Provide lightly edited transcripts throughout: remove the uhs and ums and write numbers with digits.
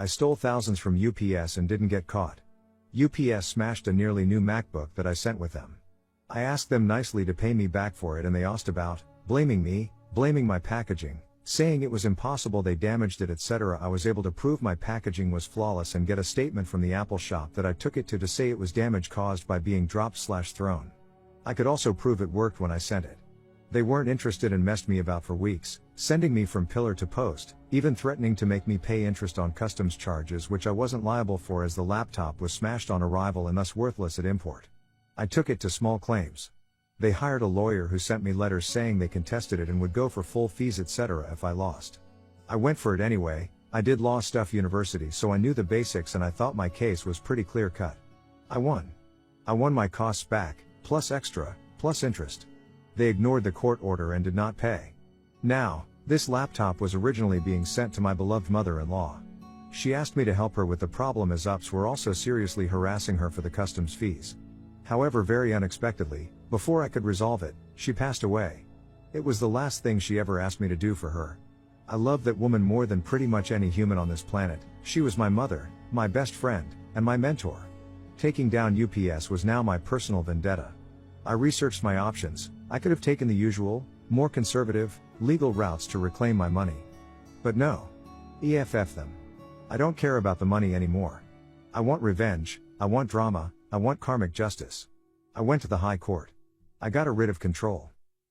I stole thousands from UPS and didn't get caught. UPS smashed a nearly new MacBook that I sent with them. I asked them nicely to pay me back for it and they asked about, blaming me, blaming my packaging, saying it was impossible they damaged it etc. I was able to prove my packaging was flawless and get a statement from the Apple shop that I took it to say it was damage caused by being dropped/thrown. I could also prove it worked when I sent it. They weren't interested and messed me about for weeks, sending me from pillar to post, even threatening to make me pay interest on customs charges which I wasn't liable for as the laptop was smashed on arrival and thus worthless at import. I took it to small claims. They hired a lawyer who sent me letters saying they contested it and would go for full fees etc. if I lost. I went for it anyway. I did law stuff university so I knew the basics and I thought my case was pretty clear cut. I won. I won my costs back, plus extra, plus interest. They ignored the court order and did not pay. Now, this laptop was originally being sent to my beloved mother-in-law. She asked me to help her with the problem as UPS were also seriously harassing her for the customs fees. However, very unexpectedly, before I could resolve it, she passed away. It was the last thing she ever asked me to do for her. I love that woman more than pretty much any human on this planet. She was my mother, my best friend, and my mentor. Taking down UPS was now my personal vendetta. I researched my options. I could have taken the usual, more conservative, legal routes to reclaim my money. But no. EFF them. I don't care about the money anymore. I want revenge, I want drama, I want karmic justice. I went to the High Court. I got a writ of control.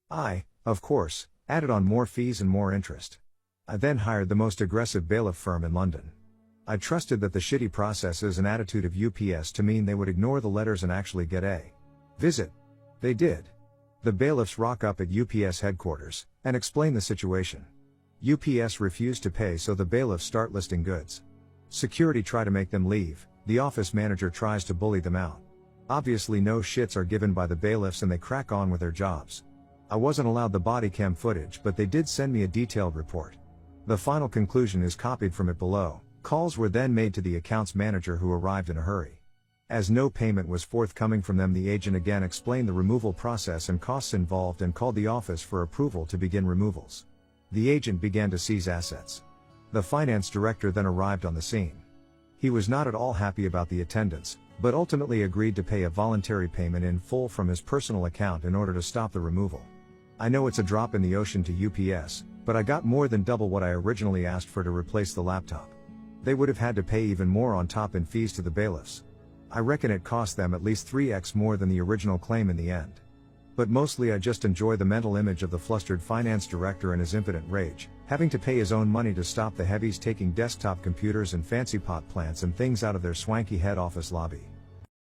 I, of course, added on more fees and more interest. I then hired the most aggressive bailiff firm in London. I trusted that the shitty processes and attitude of UPS to mean they would ignore the letters and actually get a visit. They did. The bailiffs rock up at UPS headquarters and explain the situation. UPS refused to pay so the bailiffs start listing goods. Security try to make them leave, the office manager tries to bully them out. Obviously no shits are given by the bailiffs and they crack on with their jobs. I wasn't allowed the body cam footage but they did send me a detailed report. The final conclusion is copied from it below. Calls were then made to the accounts manager who arrived in a hurry. As no payment was forthcoming from them, the agent again explained the removal process and costs involved and called the office for approval to begin removals. The agent began to seize assets. The finance director then arrived on the scene. He was not at all happy about the attendance, but ultimately agreed to pay a voluntary payment in full from his personal account in order to stop the removal. I know it's a drop in the ocean to UPS, but I got more than double what I originally asked for to replace the laptop. They would have had to pay even more on top in fees to the bailiffs. I reckon it cost them at least 3x more than the original claim in the end. But mostly I just enjoy the mental image of the flustered finance director and his impotent rage, having to pay his own money to stop the heavies taking desktop computers and fancy pot plants and things out of their swanky head office lobby.